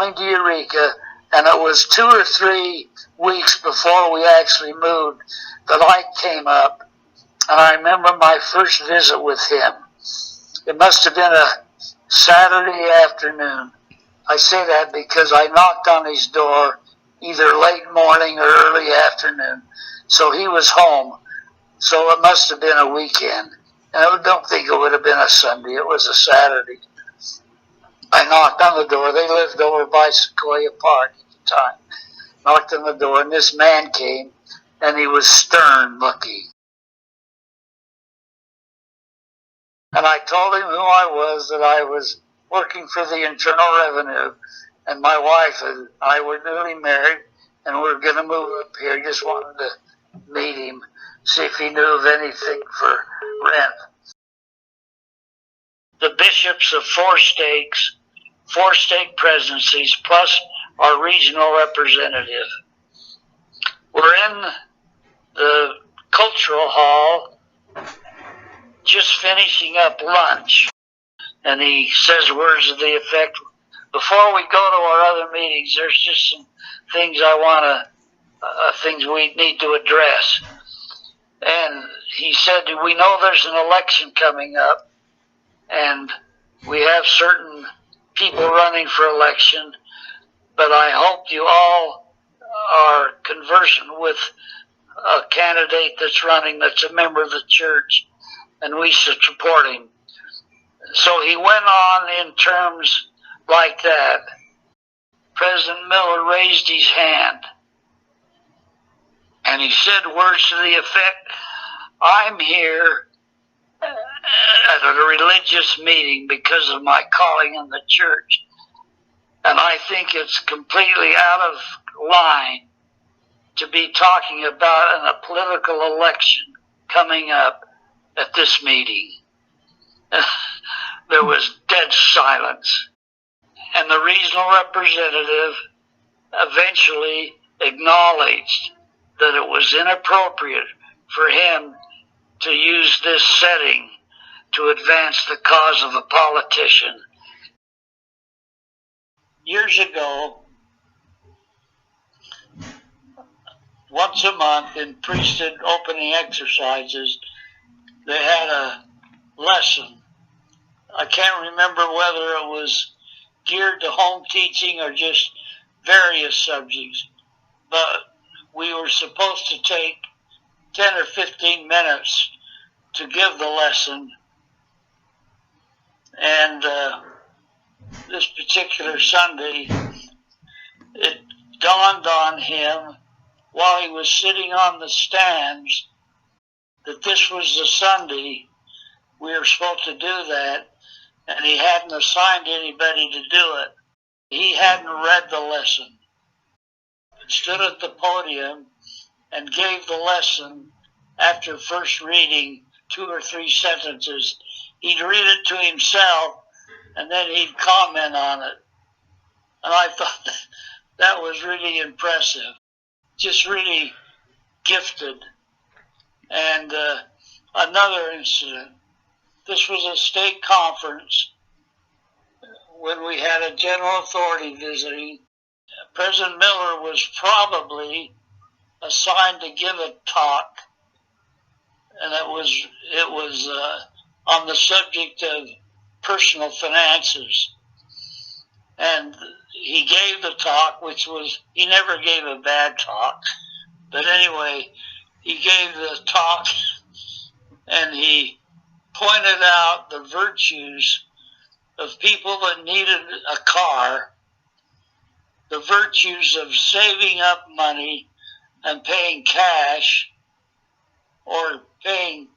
coming to Eureka, and it was 2 or 3 weeks before we actually moved that I came up, and I remember my first visit with him. It must have been a Saturday afternoon. I say that because I knocked on his door either late morning or early afternoon, so he was home. So it must have been a weekend. And I don't think it would have been a Sunday. It was a Saturday. I knocked on the door. They lived over by Sequoia Park at the time. Knocked on the door, and this man came, and he was stern looking. And I told him who I was, that I was working for the Internal Revenue, and my wife and I were newly married, and we were going to move up here. Just wanted to meet him, see if he knew of anything for rent. The bishops of 4 stakes, 4 stake presidencies, plus our regional representative. We're in the cultural hall, just finishing up lunch, and he says words to the effect, before we go to our other meetings, there's just some things things we need to address. And he said, we know there's an election coming up, and we have certain people running for election, but I hope you all are conversant with a candidate that's running that's a member of the church, and we should support him. So he went on in terms like that. President Miller raised his hand, and he said words to the effect, I'm here at a religious meeting because of my calling in the church, and I think it's completely out of line to be talking about a political election coming up at this meeting. There was dead silence, and the regional representative eventually acknowledged that it was inappropriate for him to use this setting to advance the cause of a politician. Years ago, once a month in priesthood opening exercises, they had a lesson. I can't remember whether it was geared to home teaching or just various subjects, but we were supposed to take 10 or 15 minutes to give the lesson. And this particular Sunday, it dawned on him while he was sitting on the stands that this was the Sunday we were supposed to do that, and he hadn't assigned anybody to do it. He hadn't read the lesson. He stood at the podium and gave the lesson after first reading 2 or 3 sentences. He'd read it to himself, and then he'd comment on it. And I thought that was really impressive, just really gifted. And another incident, this was a state conference when we had a general authority visiting. President Miller was probably assigned to give a talk, and it was on the subject of personal finances. And he gave the talk, he never gave a bad talk, but anyway, he gave the talk, and he pointed out the virtues of people that needed a car, the virtues of saving up money and paying cash, or paying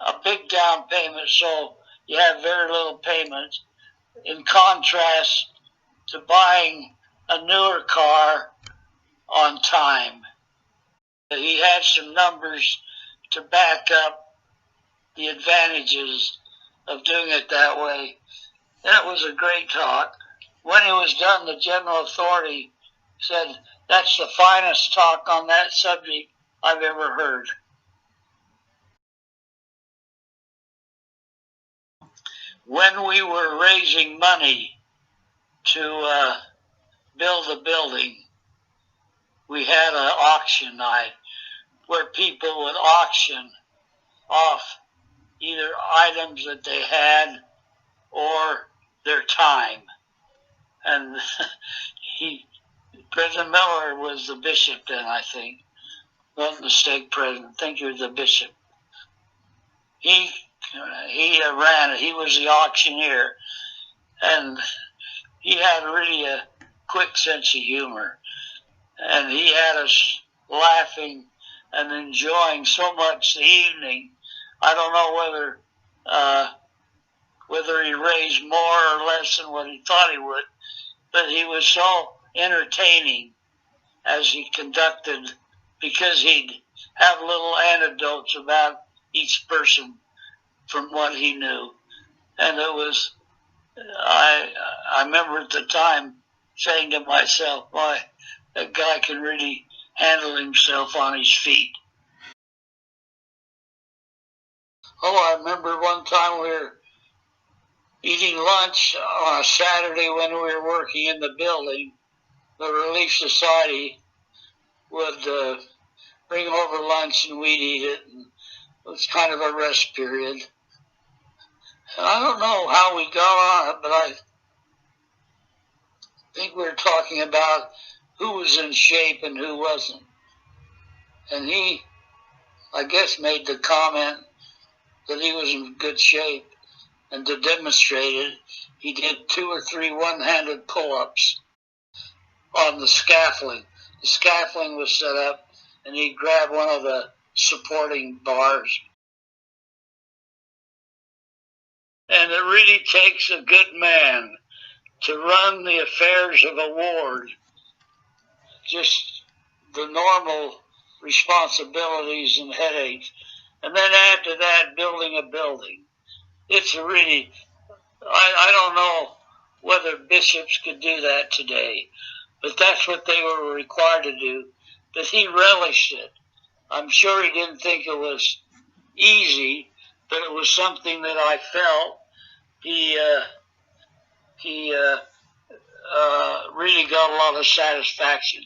a big down payment so you have very little payments, in contrast to buying a newer car on time. He had some numbers to back up the advantages of doing it that way. That was a great talk. When he was done, the general authority said, that's the finest talk on that subject I've ever heard. When we were raising money to build a building, we had an auction night where people would auction off either items that they had or their time. And President Miller was the bishop then, I think. Wasn't the stake president. I think he was the bishop. He ran it. He was the auctioneer. And he had really a quick sense of humor. And he had us laughing and enjoying so much the evening. I don't know whether he raised more or less than what he thought he would, but he was so entertaining as he conducted, because he'd have little anecdotes about each person from what he knew. And it was, I remember at the time saying to myself, boy, that guy can really handle himself on his feet. Oh, I remember one time we were eating lunch on a Saturday when we were working in the building. The Relief Society would bring over lunch and we'd eat it. And it was kind of a rest period. And I don't know how we got on it, but I think we were talking about who was in shape and who wasn't. And he, I guess, made the comment that he was in good shape. And to demonstrate it, he did 2 or 3 one-handed pull-ups on the scaffolding. The scaffolding was set up, and he grabbed one of the supporting bars. And it really takes a good man to run the affairs of a ward. Just the normal responsibilities and headaches. And then add to that building a building. It's a really, I don't know whether bishops could do that today, but that's what they were required to do. But he relished it. I'm sure he didn't think it was easy, but it was something that I felt he really got a lot of satisfaction.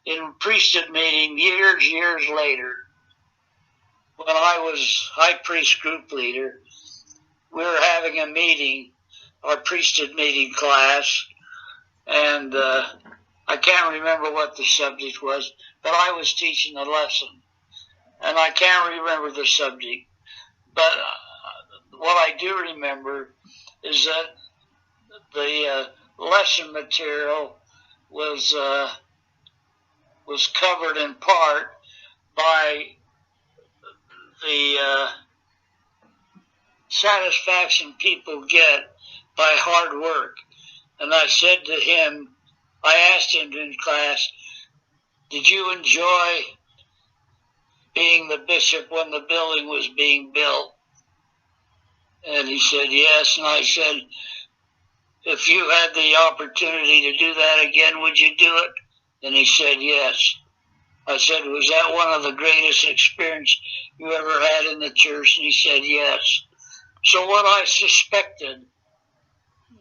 In priesthood meeting years later, when I was high priest group leader, we were having a meeting, our priesthood meeting class, and I can't remember what the subject was, but I was teaching a lesson, and I can't remember the subject. But what I do remember is that the lesson material was covered in part by the satisfaction people get by hard work. And I said to him, I asked him in class, did you enjoy being the bishop when the building was being built? And he said, yes. And I said, if you had the opportunity to do that again, would you do it? And he said, yes. I said, was that one of the greatest experiences you ever had in the church? And he said, yes. So what I suspected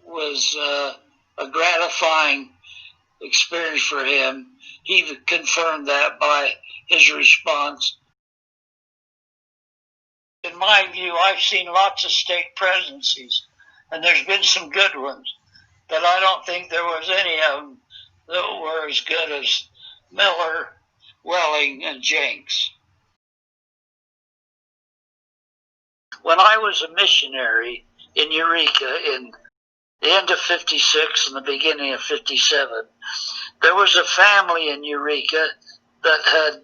was a gratifying experience for him. He confirmed that by his response. In my view, I've seen lots of stake presidencies, and there's been some good ones, but I don't think there was any of them that were as good as Miller, Welling, and Jenks. When I was a missionary in Eureka in the end of 56 and the beginning of 57, there was a family in Eureka that had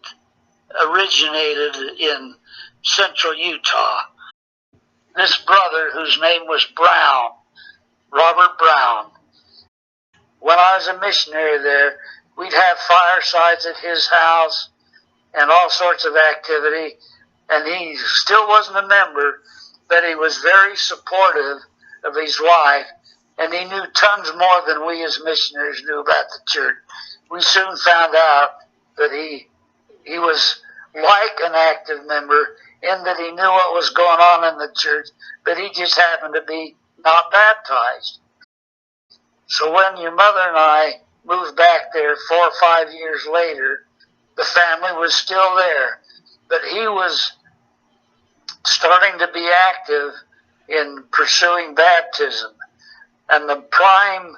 originated in central Utah. This brother, whose name was Brown, Robert Brown, when I was a missionary there, we'd have firesides at his house and all sorts of activity, and he still wasn't a member, but he was very supportive of his wife, and he knew tons more than we as missionaries knew about the church. We soon found out that he was like an active member in that he knew what was going on in the church, but he just happened to be not baptized. So when your mother and I moved back there 4 or 5 years later, the family was still there. But he was starting to be active in pursuing baptism. And the prime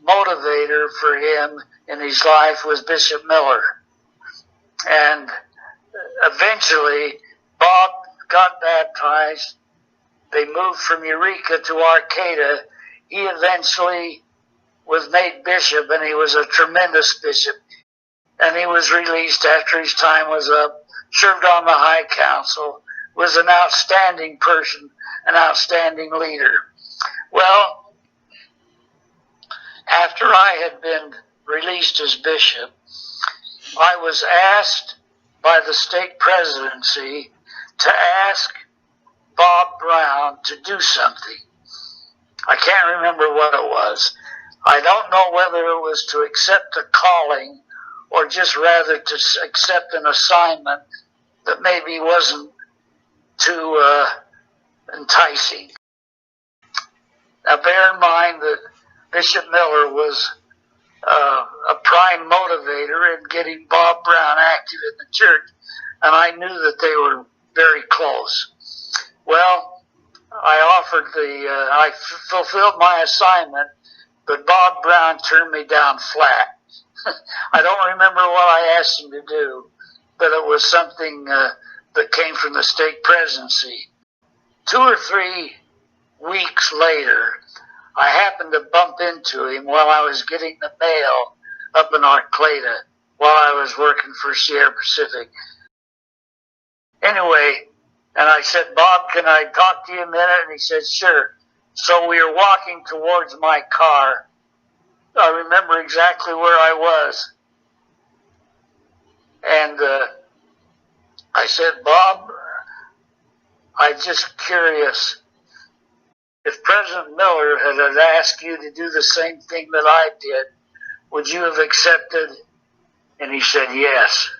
motivator for him in his life was Bishop Miller. And eventually, Bob got baptized. They moved from Eureka to Arcata. He eventually was made bishop, and he was a tremendous bishop. And he was released after his time was up, served on the High Council, was an outstanding person, an outstanding leader. Well, after I had been released as bishop, I was asked by the stake presidency to ask Bob Brown to do something. I can't remember what it was. I don't know whether it was to accept a calling or just rather to accept an assignment that maybe wasn't too enticing. Now bear in mind that Bishop Miller was a prime motivator in getting Bob Brown active in the church, and I knew that they were very close. Well, I fulfilled my assignment, but Bob Brown turned me down flat. I don't remember what I asked him to do, but it was something that came from the stake presidency. 2 or 3 weeks later, I happened to bump into him while I was getting the mail up in Arcata while I was working for Sierra Pacific. Anyway, and I said, Bob, can I talk to you a minute? And he said, sure. So we were walking towards my car. I remember exactly where I was. And I said, Bob, I'm just curious. If President Miller had asked you to do the same thing that I did, would you have accepted? And he said, yes.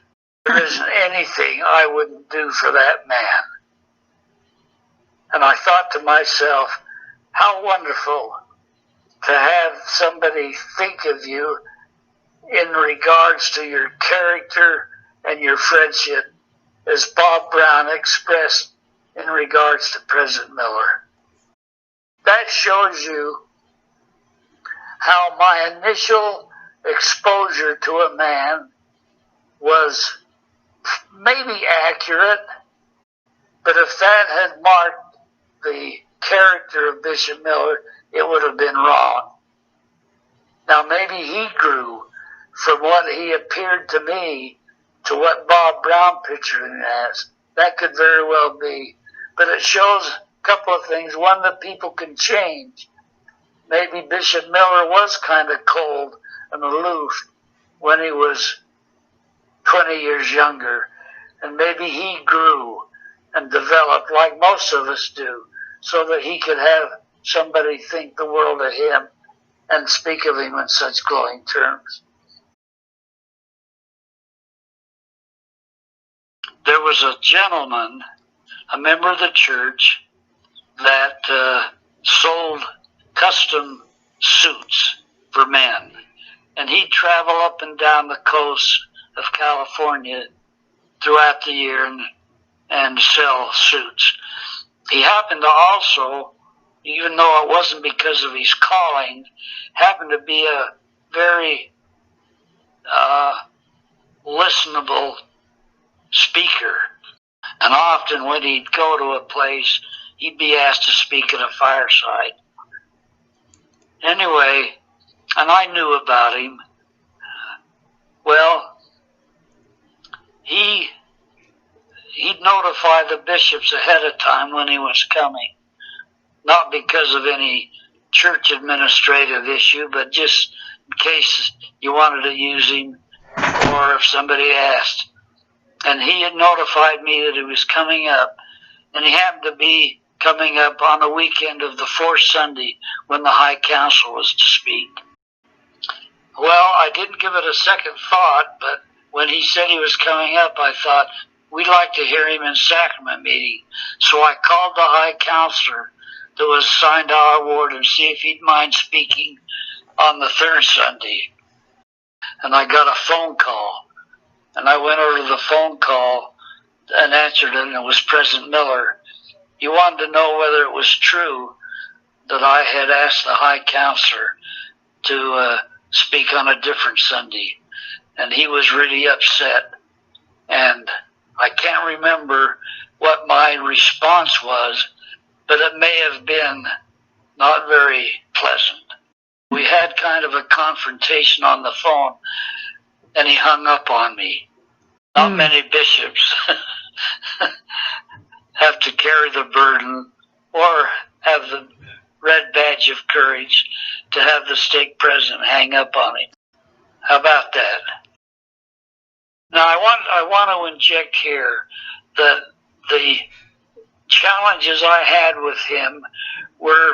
There isn't anything I wouldn't do for that man. And I thought to myself, how wonderful to have somebody think of you in regards to your character and your friendship, as Bob Brown expressed in regards to President Miller. That shows you how my initial exposure to a man was maybe accurate, but if that had marked the character of Bishop Miller, it would have been wrong. Now maybe he grew from what he appeared to me to what Bob Brown pictured him as. That could very well be. But it shows a couple of things. One, that people can change. Maybe Bishop Miller was kind of cold and aloof when he was 20 years younger. And maybe he grew and developed like most of us do, so that he could have somebody think the world of him and speak of him in such glowing terms. There was a gentleman, a member of the church, that sold custom suits for men. And he'd travel up and down the coast of California throughout the year and sell suits. He happened to also, even though it wasn't because of his calling, happened to be a very listenable speaker. And often when he'd go to a place, he'd be asked to speak at a fireside. Anyway, and I knew about him. Well, he'd notify the bishops ahead of time when he was coming. Not because of any church administrative issue, but just in case you wanted to use him or if somebody asked. And he had notified me that he was coming up, and he happened to be coming up on the weekend of the fourth Sunday when the High Council was to speak. Well, I didn't give it a second thought, but when he said he was coming up, I thought, we'd like to hear him in sacrament meeting. So I called the High Counselor that was assigned to our ward and see if he'd mind speaking on the third Sunday. and I got a phone call. And I went over to the phone call and answered it, and it was President Miller. He wanted to know whether it was true that I had asked the High Counselor to speak on a different Sunday. And he was really upset. And I can't remember what my response was, but it may have been not very pleasant. We had kind of a confrontation on the phone, and he hung up on me. Not many bishops have to carry the burden or have the red badge of courage to have the stake president hang up on him. How about that? Now, I want to inject here that the challenges I had with him were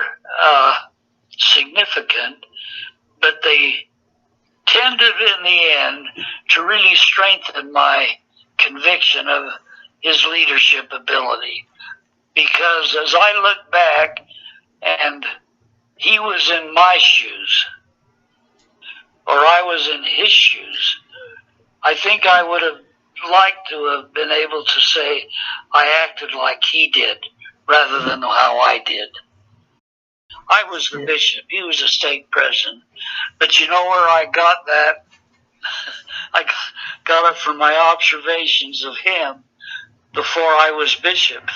significant, but they tended in the end to really strengthen my conviction of his leadership ability. Because as I look back, and he was in my shoes, or I was in his shoes, I think I would have liked to have been able to say I acted like he did rather than how I did. I was the bishop. He was the stake president. But you know where I got that? I got it from my observations of him before I was bishop.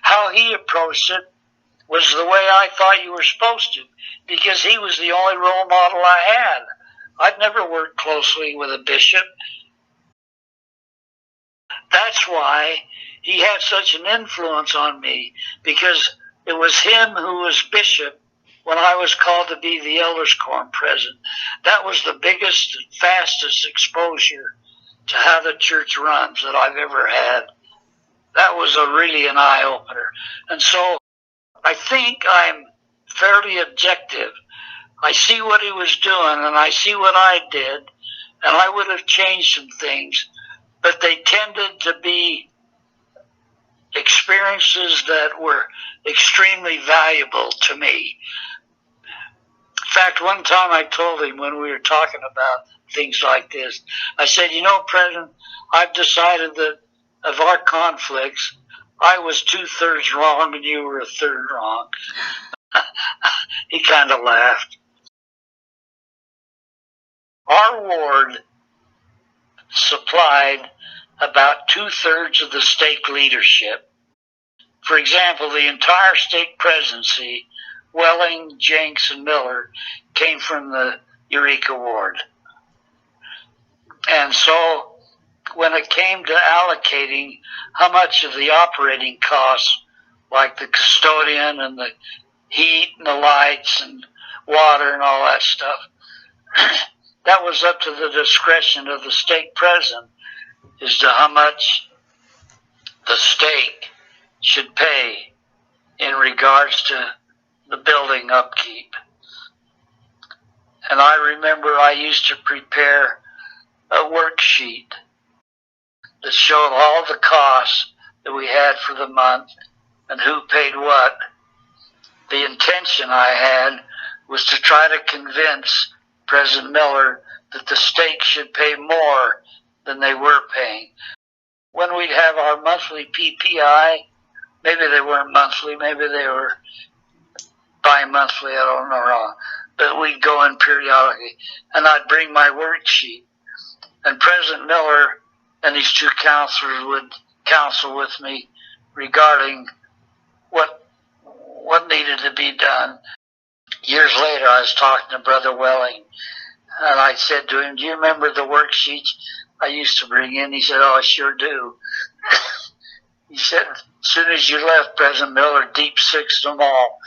How he approached it was the way I thought you were supposed to, because he was the only role model I had. I'd never worked closely with a bishop. That's why he had such an influence on me, because it was him who was bishop when I was called to be the elders quorum president. That was the biggest, fastest exposure to how the church runs that I've ever had. That was really an eye-opener. And so I think I'm fairly objective. I see what he was doing, and I see what I did, and I would have changed some things, but they tended to be experiences that were extremely valuable to me. In fact, one time I told him when we were talking about things like this, I said, you know, President, I've decided that of our conflicts, I was 2/3 wrong and you were 1/3 wrong. He kind of laughed. Our ward supplied about 2/3 of the stake leadership. For example, the entire stake presidency, Welling, Jenks, and Miller, came from the Eureka ward. And so when it came to allocating how much of the operating costs, like the custodian and the heat and the lights and water and all that stuff, that was up to the discretion of the stake president as to how much the stake should pay in regards to the building upkeep. And I remember I used to prepare a worksheet that showed all the costs that we had for the month and who paid what. The intention I had was to try to convince President Miller that the stake should pay more than they were paying. When we'd have our monthly PPI, maybe they weren't monthly, maybe they were bi-monthly, I don't know, but we'd go in periodically, and I'd bring my worksheet, and President Miller and his two counselors would counsel with me regarding what needed to be done. Years later, I was talking to Brother Welling, and I said to him, do you remember the worksheets I used to bring in? He said, oh, I sure do. He said, as soon as you left, President Miller deep sixed them all.